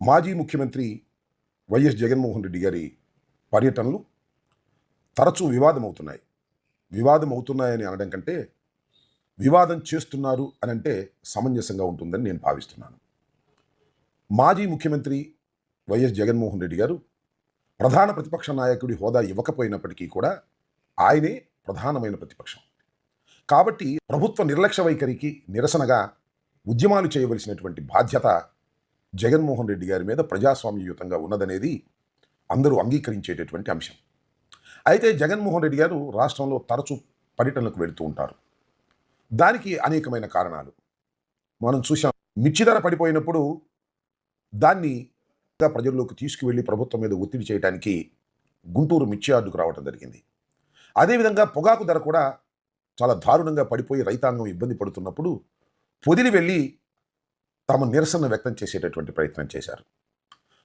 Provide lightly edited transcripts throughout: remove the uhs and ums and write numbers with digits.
మాజీ ముఖ్యమంత్రి వైఎస్ జగన్మోహన్ రెడ్డి గారి పర్యటనలు తరచూ వివాదమవుతున్నాయి. వివాదమవుతున్నాయని అనడం కంటే వివాదం చేస్తున్నారు అని అంటే సమంజసంగా ఉంటుందని నేను భావిస్తున్నాను. మాజీ ముఖ్యమంత్రి వైఎస్ జగన్మోహన్ రెడ్డి గారు ప్రధాన ప్రతిపక్ష నాయకుడి హోదా ఇవ్వకపోయినప్పటికీ కూడా ఆయనే ప్రధానమైన ప్రతిపక్షం. కాబట్టి ప్రభుత్వ నిర్లక్ష్య వైఖరికి నిరసనగా ఉద్యమాలు చేయవలసినటువంటి బాధ్యత జగన్మోహన్ రెడ్డి గారి మీద ప్రజాస్వామ్యయుతంగా ఉన్నదనేది అందరూ అంగీకరించేటటువంటి అంశం. అయితే జగన్మోహన్ రెడ్డి గారు రాష్ట్రంలో తరచూ పర్యటనలకు వెళుతూ ఉంటారు. దానికి అనేకమైన కారణాలు మనం చూసాం. మిర్చి ధర పడిపోయినప్పుడు దాన్ని ప్రజల్లోకి తీసుకువెళ్ళి ప్రభుత్వం మీద ఒత్తిడి చేయడానికి గుంటూరు మిర్చి యార్డుకు రావడం జరిగింది. అదేవిధంగా పొగాకు ధర కూడా చాలా దారుణంగా పడిపోయి రైతాంగం ఇబ్బంది పడుతున్నప్పుడు పొదిలి వెళ్ళి తమ నిరసన వ్యక్తం చేసేటటువంటి ప్రయత్నం చేశారు.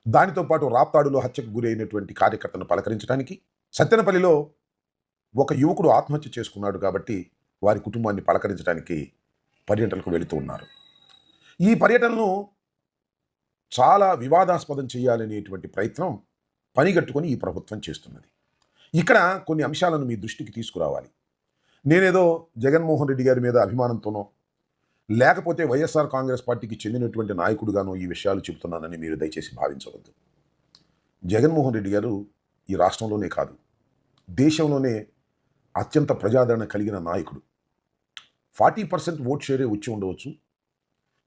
దానితో పాటు రాప్తాడులో హత్యకు గురైనటువంటి కార్యకర్తను పలకరించడానికి సత్తెనపల్లిలో ఒక యువకుడు ఆత్మహత్య చేసుకున్నాడు కాబట్టి వారి కుటుంబాన్ని పలకరించడానికి పర్యటనకు వెళుతూ ఉన్నారు. ఈ పర్యటనను చాలా వివాదాస్పదం చేయాలనేటువంటి ప్రయత్నం పనిగట్టుకొని ఈ ప్రభుత్వం చేస్తున్నది. ఇక్కడ కొన్ని అంశాలను మీ దృష్టికి తీసుకురావాలి. నేనేదో జగన్మోహన్ రెడ్డి గారి మీద అభిమానంతోనో లేకపోతే వైఎస్ఆర్ కాంగ్రెస్ పార్టీకి చెందినటువంటి నాయకుడుగానో ఈ విషయాలు చెబుతున్నానని మీరు దయచేసి భావించవద్దు. జగన్మోహన్ రెడ్డి గారు ఈ రాష్ట్రంలోనే కాదు, దేశంలోనే అత్యంత ప్రజాదరణ కలిగిన నాయకుడు. 40% ఓట్ షేరే వచ్చి ఉండవచ్చు,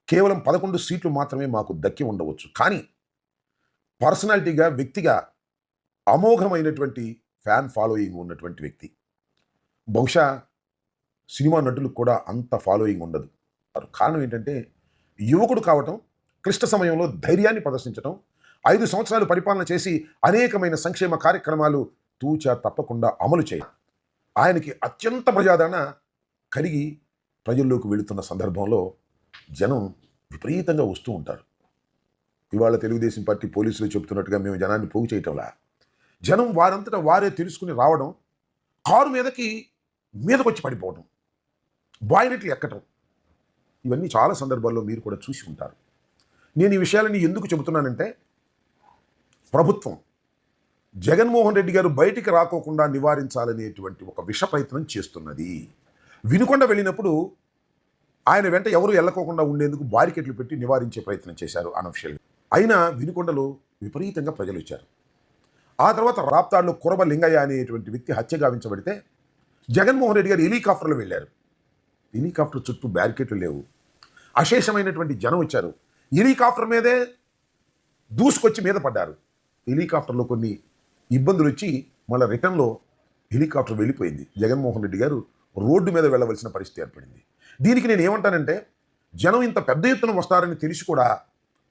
కేవలం 11 సీట్లు మాత్రమే మాకు దక్కి ఉండవచ్చు. కానీ పర్సనాలిటీగా, వ్యక్తిగా అమోఘమైనటువంటి ఫ్యాన్ ఫాలోయింగ్ ఉన్నటువంటి వ్యక్తి. బహుశా సినిమా నటులకు కూడా అంత ఫాలోయింగ్ ఉండదు. కారణం ఏంటంటే యువకుడు కావటం, క్లిష్ట సమయంలో ధైర్యాన్ని ప్రదర్శించడం, 5 సంవత్సరాలు పరిపాలన చేసి అనేకమైన సంక్షేమ కార్యక్రమాలు తూచా తప్పకుండా అమలు చేయడం, ఆయనకి అత్యంత ప్రజాదరణ కలిగి ప్రజల్లోకి వెళుతున్న సందర్భంలో జనం విపరీతంగా వస్తూ ఉంటారు. ఇవాళ తెలుగుదేశం పార్టీ పోలీసులు చెబుతున్నట్టుగా మేము జనాన్ని పోగు చేయటంలా, జనం వారంతటా వారే తెలుసుకుని రావడం, కారు మీదకొచ్చి పడిపోవడం, బాయినెట్లు ఎక్కటం, ఇవన్నీ చాలా సందర్భాల్లో మీరు కూడా చూసి ఉంటారు. నేను ఈ విషయాలని ఎందుకు చెబుతున్నానంటే, ప్రభుత్వం జగన్మోహన్ రెడ్డి గారు బయటికి రాకోకుండా నివారించాలనేటువంటి ఒక విష ప్రయత్నం చేస్తున్నది. వినుకొండ వెళ్ళినప్పుడు ఆయన వెంట ఎవరు వెళ్ళకోకుండా ఉండేందుకు బారికెట్లు పెట్టి నివారించే ప్రయత్నం చేశారు అనఫిషియల్గా. అయినా వినుకొండలో విపరీతంగా ప్రజలు వచ్చారు. ఆ తర్వాత రాప్తాడులో కురబ లింగయ్య అనేటువంటి వ్యక్తి హత్య గావించబడితే జగన్మోహన్ రెడ్డి గారు హెలికాప్టర్లో వెళ్ళారు. హెలికాప్టర్ చుట్టూ బ్యారికేట్లు లేవు, అశేషమైనటువంటి జనం వచ్చారు. హెలికాప్టర్ మీదే దూసుకొచ్చి మీద పడ్డారు. హెలికాప్టర్లో కొన్ని ఇబ్బందులు వచ్చి మళ్ళీ రిటర్న్లో హెలికాప్టర్ వెళ్ళిపోయింది. జగన్మోహన్ రెడ్డి గారు రోడ్డు మీద వెళ్ళవలసిన పరిస్థితి ఏర్పడింది. దీనికి నేను ఏమంటానంటే, జనం ఇంత పెద్ద ఎత్తున వస్తారని తెలిసి కూడా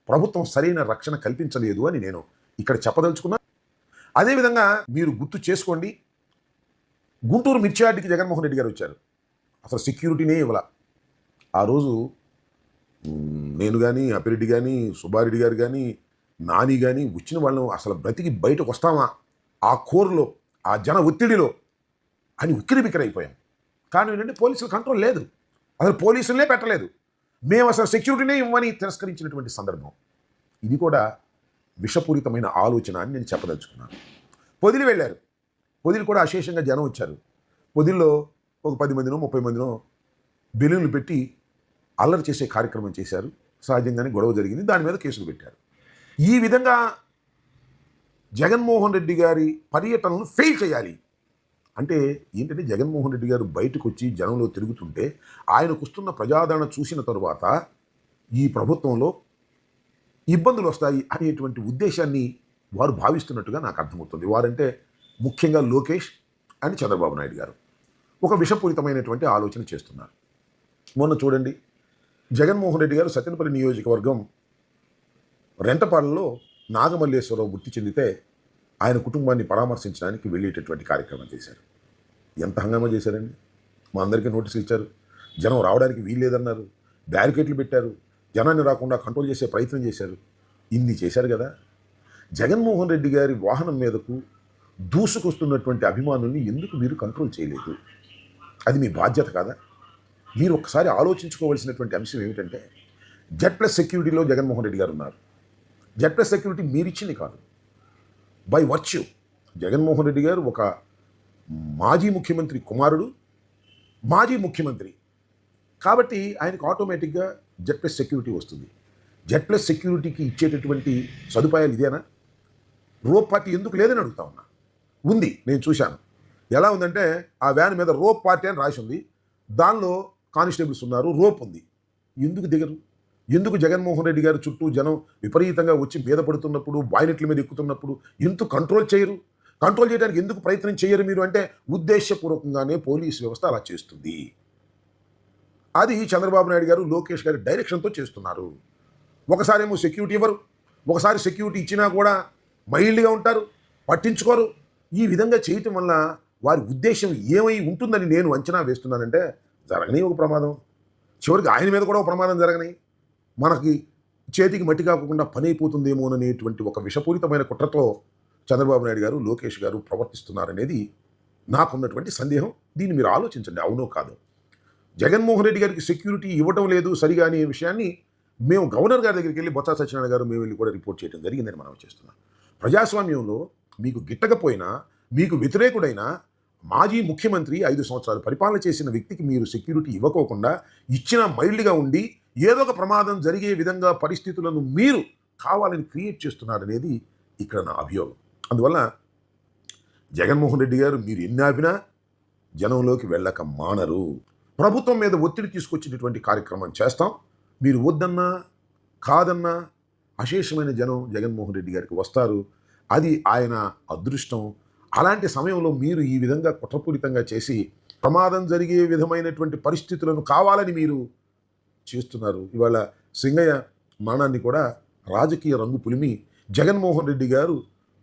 ప్రభుత్వం సరైన రక్షణ కల్పించలేదు అని నేను ఇక్కడ చెప్పదలుచుకున్నా. అదేవిధంగా మీరు గుర్తు చేసుకోండి, గుంటూరు మిర్చి యార్డుకి జగన్మోహన్ రెడ్డి గారు వచ్చారు. అసలు సెక్యూరిటీనే ఇవ్వాల. ఆ రోజు నేను కానీ, అప్పిరెడ్డి కానీ, సుబ్బారెడ్డి గారు కానీ, నాని కానీ వచ్చిన వాళ్ళను అసలు బ్రతికి బయటకు వస్తామా ఆ కోరులో, ఆ జన ఒత్తిడిలో అని ఉక్కిరిబిక్కిరైపోయాం. కానీ ఏంటంటే పోలీసుల కంట్రోల్ లేదు, అసలు పోలీసులనే పెట్టలేదు. మేము అసలు సెక్యూరిటీనే ఇవ్వని తిరస్కరించినటువంటి సందర్భం. ఇది కూడా విషపూరితమైన ఆలోచన అని నేను చెప్పదలుచుకున్నాను. పొదిలి వెళ్ళారు. పొదిలి కూడా అశేషంగా జనం వచ్చారు. పొదిల్లో ఒక 10 మందినో 30 మందినో బెలూన్లు పెట్టి అల్లరి చేసే కార్యక్రమం చేశారు. సహజంగానే గొడవ జరిగింది, దాని మీద కేసులు పెట్టారు. ఈ విధంగా జగన్మోహన్ రెడ్డి గారి పర్యటనను ఫెయిల్ చేయాలి అంటే ఏంటంటే, జగన్మోహన్ రెడ్డి గారు బయటకు వచ్చి జనంలో తిరుగుతుంటే ఆయనకు వస్తున్న ప్రజాదరణ చూసిన తరువాత ఈ ప్రభుత్వంలో ఇబ్బందులు వస్తాయి అనేటువంటి ఉద్దేశాన్ని వారు భావిస్తున్నట్టుగా నాకు అర్థమవుతుంది. వారంటే ముఖ్యంగా లోకేష్ అండ్ చంద్రబాబు నాయుడు గారు ఒక విషపూరితమైనటువంటి ఆలోచన చేస్తున్నారు. మొన్న చూడండి, జగన్మోహన్ రెడ్డి గారు సత్తెనపల్లి నియోజకవర్గం రెంటపాలలో నాగమల్లేశ్వరరావు మృతి చెందితే ఆయన కుటుంబాన్ని పరామర్శించడానికి వెళ్ళేటటువంటి కార్యక్రమం చేశారు. ఎంత హంగామా చేశారండి. మా అందరికీ నోటీసులు ఇచ్చారు, జనం రావడానికి వీల్లేదన్నారు, బ్యారికేట్లు పెట్టారు, జనాన్ని రాకుండా కంట్రోల్ చేసే ప్రయత్నం చేశారు. ఇన్ని చేశారు కదా. జగన్మోహన్ రెడ్డి గారి వాహనం మీదకు దూసుకొస్తున్నటువంటి అభిమానుల్ని ఎందుకు మీరు కంట్రోల్ చేయలేదు? అది మీ బాధ్యత కాదా? మీరు ఒకసారి ఆలోచించుకోవాల్సినటువంటి అంశం ఏమిటంటే, జెడ్ ప్లస్ సెక్యూరిటీలో జగన్మోహన్ రెడ్డి గారు ఉన్నారు, జెడ్ ప్లస్ సెక్యూరిటీ మీరిచ్చింది కాదు, బై వర్చ్యూ జగన్మోహన్ రెడ్డి గారు ఒక మాజీ ముఖ్యమంత్రి కుమారుడు, మాజీ ముఖ్యమంత్రి కాబట్టి ఆయనకు ఆటోమేటిక్గా జెడ్ ప్లస్ సెక్యూరిటీ వస్తుంది. జెడ్ ప్లస్ సెక్యూరిటీకి ఇచ్చేటటువంటి సదుపాయాలు ఇదేనా? రోప్ పార్టీ ఎందుకు లేదని అడుగుతా ఉన్నా. ఉంది, నేను చూశాను. ఎలా ఉందంటే ఆ వ్యాన్ మీద రోప్ పార్టీ అని రాసి ఉంది, దానిలో కానిస్టేబుల్స్ ఉన్నారు, రోప్ ఉంది. ఎందుకు దిగరు? ఎందుకు జగన్మోహన్ రెడ్డి గారి చుట్టూ జనం విపరీతంగా వచ్చి మీద పడుతున్నప్పుడు, బాయినెట్ల మీద ఎక్కుతున్నప్పుడు ఎందుకు కంట్రోల్ చేయరు? కంట్రోల్ చేయడానికి ఎందుకు ప్రయత్నం చేయరు మీరు అంటే ఉద్దేశపూర్వకంగానే పోలీసు వ్యవస్థ అలా చేస్తుంది. అది చంద్రబాబు నాయుడు గారు, లోకేష్ గారి డైరెక్షన్తో చేస్తున్నారు. ఒకసారి ఏమో సెక్యూరిటీ ఇవ్వరు, ఒకసారి సెక్యూరిటీ ఇచ్చినా కూడా మైల్డ్గా ఉంటారు, పట్టించుకోరు. ఈ విధంగా చేయటం వల్ల వారి ఉద్దేశం ఏమై ఉంటుందని నేను అంచనా వేస్తున్నానంటే జరగని ఒక ప్రమాదం, చివరికి ఆయన మీద కూడా ఒక ప్రమాదం జరగని, మనకి చేతికి మట్టి కాకుండా పని అయిపోతుందేమోననేటువంటి ఒక విషపూరితమైన కుట్రతో చంద్రబాబు నాయుడు గారు, లోకేష్ గారు ప్రవర్తిస్తున్నారనేది నాకున్నటువంటి సందేహం. దీన్ని మీరు ఆలోచించండి, అవునో కాదు. జగన్మోహన్ రెడ్డి గారికి సెక్యూరిటీ ఇవ్వటం లేదు సరిగా అనే విషయాన్ని మేము గవర్నర్ గారి దగ్గరికి వెళ్ళి, బొత్స సత్యనారాయణ గారు మేము వెళ్ళి కూడా రిపోర్ట్ చేయడం జరిగిందని మనం చేస్తున్నాం. ప్రజాస్వామ్యంలో మీకు గిట్టకపోయినా, మీకు వ్యతిరేకుడైన మాజీ ముఖ్యమంత్రి 5 సంవత్సరాలు పరిపాలన చేసిన వ్యక్తికి మీరు సెక్యూరిటీ ఇవ్వకోకుండా, ఇచ్చిన మైల్డ్గా ఉండి ఏదో ఒక ప్రమాదం జరిగే విధంగా పరిస్థితులను మీరు కావాలని క్రియేట్ చేస్తున్నారనేది ఇక్కడ నా అభియోగం. అందువల్ల జగన్మోహన్ రెడ్డి గారు మీరు ఎన్ని ఆపినా జనంలోకి వెళ్ళక మానరు. ప్రభుత్వం మీద ఒత్తిడి తీసుకొచ్చినటువంటి కార్యక్రమం చేస్తాం. మీరు వద్దన్నా కాదన్నా అశేషమైన జనం జగన్మోహన్ రెడ్డి గారికి వస్తారు. అది ఆయన అదృష్టం. అలాంటి సమయంలో మీరు ఈ విధంగా కుట్రపూరితంగా చేసి ప్రమాదం జరిగే విధమైనటువంటి పరిస్థితులను కావాలని మీరు చేస్తున్నారు. ఇవాళ సింగయ్య మరణాన్ని కూడా రాజకీయ రంగు పులిమి జగన్మోహన్ రెడ్డి గారు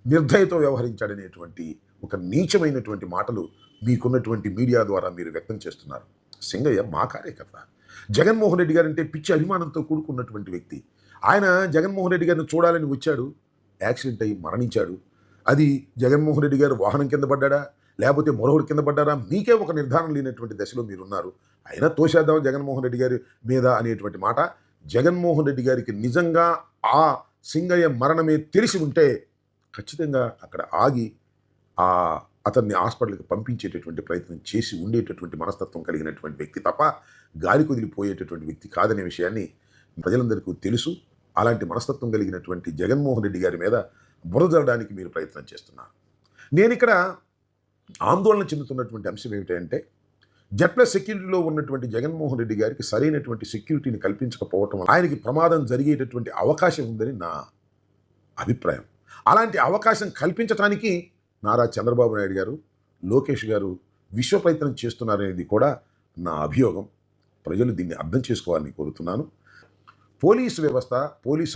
నిర్దయతో వ్యవహరించాడనేటువంటి ఒక నీచమైనటువంటి మాటలు మీకున్నటువంటి మీడియా ద్వారా మీరు వ్యక్తం చేస్తున్నారు. సింగయ్య మా కార్యకర్త. జగన్మోహన్ రెడ్డి గారు అంటే పిచ్చి అభిమానంతో కూడుకున్నటువంటి వ్యక్తి. ఆయన జగన్మోహన్ రెడ్డి గారిని చూడాలని వచ్చాడు, యాక్సిడెంట్ అయ్యి మరణించాడు. అది జగన్మోహన్ రెడ్డి గారు వాహనం కింద పడ్డాడా లేకపోతే మరొకటి కింద పడ్డారా మీకే ఒక నిర్ధారణ లేనటువంటి దశలో మీరున్నారు. అయినా తోసేద్దాం జగన్మోహన్ రెడ్డి గారి మీద అనేటువంటి మాట. జగన్మోహన్ రెడ్డి గారికి నిజంగా ఆ సింగయ్య మరణమే తెలిసి ఉంటే ఖచ్చితంగా అక్కడ ఆగి అతన్ని హాస్పిటల్కి పంపించేటటువంటి ప్రయత్నం చేసి ఉండేటటువంటి మనస్తత్వం కలిగినటువంటి వ్యక్తి తప్ప గాలి కుదిలిపోయేటటువంటి వ్యక్తి కాదనే విషయాన్ని ప్రజలందరికీ తెలుసు. అలాంటి మనస్తత్వం కలిగినటువంటి జగన్మోహన్ రెడ్డి గారి మీద బురదలడానికి మీరు ప్రయత్నం చేస్తున్నారు. నేను ఇక్కడ ఆందోళన చెందుతున్నటువంటి అంశం ఏమిటంటే జెడ్ ప్లస్ సెక్యూరిటీలో ఉన్నటువంటి జగన్మోహన్ రెడ్డి గారికి సరైనటువంటి సెక్యూరిటీని కల్పించకపోవటం ఆయనకి ప్రమాదం జరిగేటటువంటి అవకాశం ఉందని నా అభిప్రాయం. అలాంటి అవకాశం కల్పించడానికి నారా చంద్రబాబు నాయుడు గారు, లోకేష్ గారు విశ్వ ప్రయత్నం చేస్తున్నారనేది కూడా నా అభియోగం. ప్రజలు దీన్ని అర్థం చేసుకోవాలని కోరుతున్నాను. పోలీసు వ్యవస్థ, పోలీసు